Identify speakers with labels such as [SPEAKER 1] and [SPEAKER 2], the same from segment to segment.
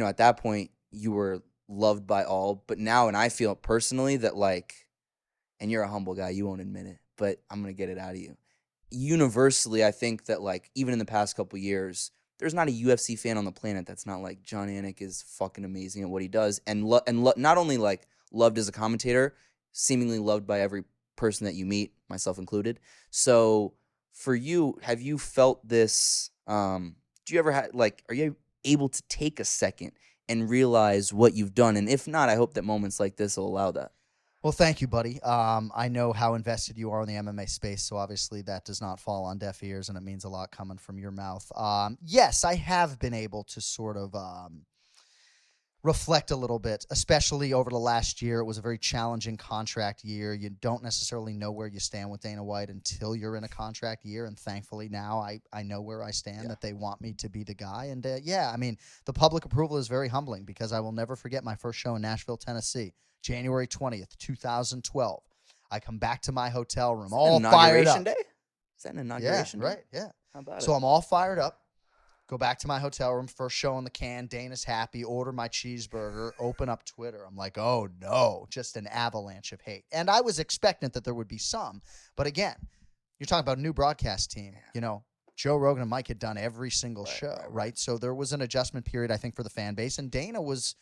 [SPEAKER 1] at that point you were loved by all, but now, and I feel personally that like, and you're a humble guy, you won't admit it, but I'm going to get it out of you. Universally, I think that like, even in the past couple years, there's not a UFC fan on the planet that's not like, Jon Anik is fucking amazing at what he does. And not only like loved as a commentator, seemingly loved by every person that you meet, myself included. So for you, have you felt this, do you ever have, like, are you able to take a second and realize what you've done? And if not, I hope that moments like this will allow that.
[SPEAKER 2] Well, thank you, buddy. I know how invested you are in the MMA space, so obviously that does not fall on deaf ears, and it means a lot coming from your mouth. Yes, I have been able to sort of reflect a little bit, especially over the last year. It was a very challenging contract year. You don't necessarily know where you stand with Dana White until you're in a contract year, and thankfully now I know where I stand, that they want me to be the guy. And I mean, the public approval is very humbling because I will never forget my first show in Nashville, Tennessee, January 20th, 2012. I come back to my hotel room, all fired up.
[SPEAKER 1] Day? Is that an inauguration day?
[SPEAKER 2] Right, yeah.
[SPEAKER 1] How about
[SPEAKER 2] So
[SPEAKER 1] it?
[SPEAKER 2] I'm all fired up. Go back to my hotel room, first show in the can. Dana's happy, order my cheeseburger, open up Twitter. I'm like, oh no, just an avalanche of hate. And I was expectant that there would be some. But again, you're talking about a new broadcast team. You know, Joe Rogan and Mike had done every single show, right? So there was an adjustment period, I think, for the fan base. And Dana was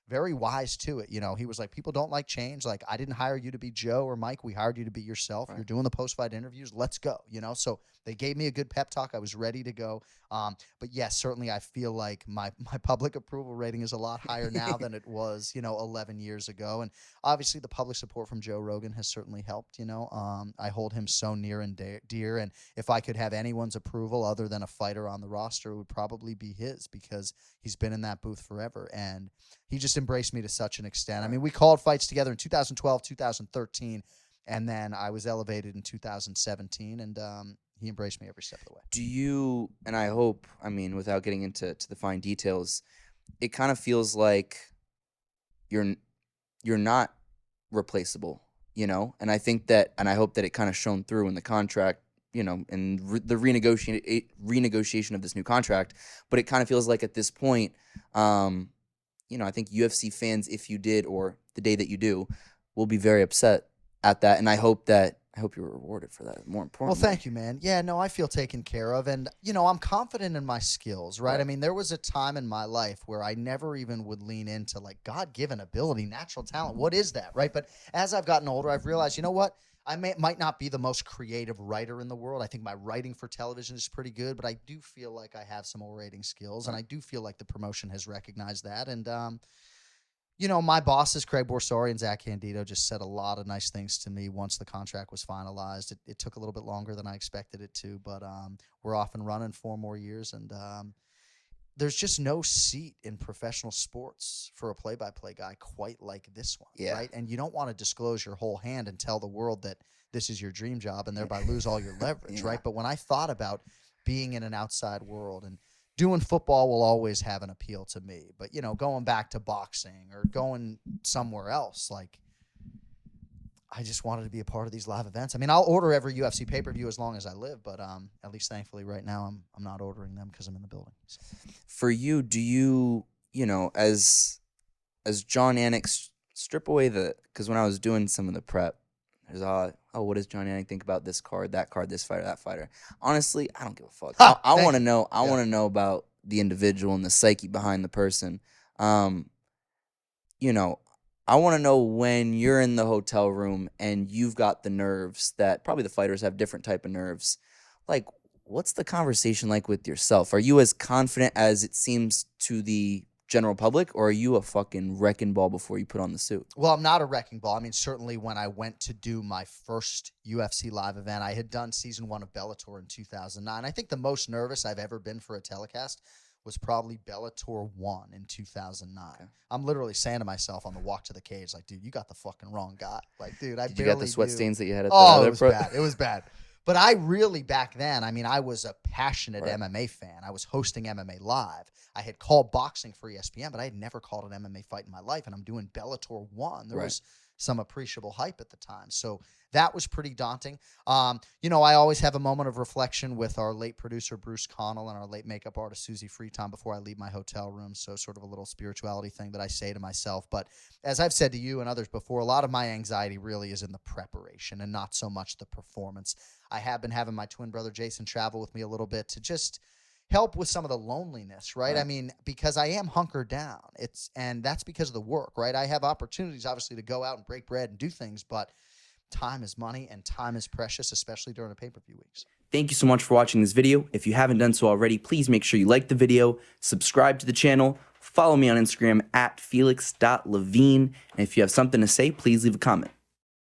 [SPEAKER 2] very wise to it. You know, he was like, people don't like change. Like, I didn't hire you to be Joe or Mike. We hired you to be yourself. You're doing the post-fight interviews. Let's go. You know, so they gave me a good pep talk. I was ready to go. But yes, certainly I feel like my public approval rating is a lot higher now than it was, 11 years ago. And obviously the public support from Joe Rogan has certainly helped, I hold him so near and dear. And if I could have anyone's approval other than a fighter on the roster, it would probably be his, because he's been in that booth forever. And he just embraced me to such an extent. I mean, we called fights together in 2012, 2013, and then I was elevated in 2017, and he embraced me every step of the way.
[SPEAKER 1] Do you, and I hope, I mean, without getting into the fine details, it kind of feels like you're not replaceable, And I think that, and I hope that it kind of shone through in the contract, and the renegotiation of this new contract. But it kind of feels like at this point, I think UFC fans, if you did, or the day that you do, will be very upset at that. And I hope you're rewarded for that, more importantly.
[SPEAKER 2] Well, thank you, man. Yeah, no, I feel taken care of. And, I'm confident in my skills, right? I mean, there was a time in my life where I never even would lean into, like, God-given ability, natural talent. What is that, right? But as I've gotten older, I've realized, you know what? I might not be the most creative writer in the world. I think my writing for television is pretty good, but I do feel like I have some orating skills, and I do feel like the promotion has recognized that. And, my bosses, Craig Borsari and Zach Candido, just said a lot of nice things to me once the contract was finalized. It took a little bit longer than I expected it to, but we're off and running 4 more years, and there's just no seat in professional sports for a play-by-play guy quite like this one, right? And you don't want to disclose your whole hand and tell the world that this is your dream job and thereby lose all your leverage, right? But when I thought about being in an outside world, and doing football will always have an appeal to me, but, going back to boxing or going somewhere else, like, I just wanted to be a part of these live events. I mean, I'll order every UFC pay-per-view as long as I live, but at least thankfully right now I'm not ordering them because I'm in the building. So.
[SPEAKER 1] For you, do you, as Jon Anik, strip away because when I was doing some of the prep, there's what does Jon Anik think about this card, this fighter, that fighter? Honestly, I don't give a fuck. I want to know. I want to know about the individual and the psyche behind the person. I want to know when you're in the hotel room and you've got the nerves that probably the fighters have different type of nerves. Like, what's the conversation like with yourself? Are you as confident as it seems to the general public, or are you a fucking wrecking ball before you put on the suit?
[SPEAKER 2] Well, I'm not a wrecking ball. I mean, certainly when I went to do my first UFC live event, I had done season 1 of Bellator in 2009. I think the most nervous I've ever been for a telecast was probably Bellator 1 in 2009. Okay. I'm literally saying to myself on the walk to the cage, like, dude, you got the fucking wrong guy. Like, dude,
[SPEAKER 1] Did you get the sweat stains that you had at the
[SPEAKER 2] other? It was bad. But I really, back then, I mean, I was a passionate MMA fan. I was hosting MMA Live. I had called boxing for ESPN, but I had never called an MMA fight in my life, and I'm doing Bellator 1. There was some appreciable hype at the time. So that was pretty daunting. You know, I always have a moment of reflection with our late producer, Bruce Connell, and our late makeup artist, Susie Freetown, before I leave my hotel room. So sort of a little spirituality thing that I say to myself. But as I've said to you and others before, a lot of my anxiety really is in the preparation and not so much the performance. I have been having my twin brother, Jason, travel with me a little bit to just help with some of the loneliness, right? I mean, because I am hunkered down. And that's because of the work, right? I have opportunities, obviously, to go out and break bread and do things, but time is money and time is precious, especially during the pay-per-view weeks.
[SPEAKER 1] Thank you so much for watching this video. If you haven't done so already, please make sure you like the video, subscribe to the channel, follow me on Instagram at felix.levine, and if you have something to say, please leave a comment.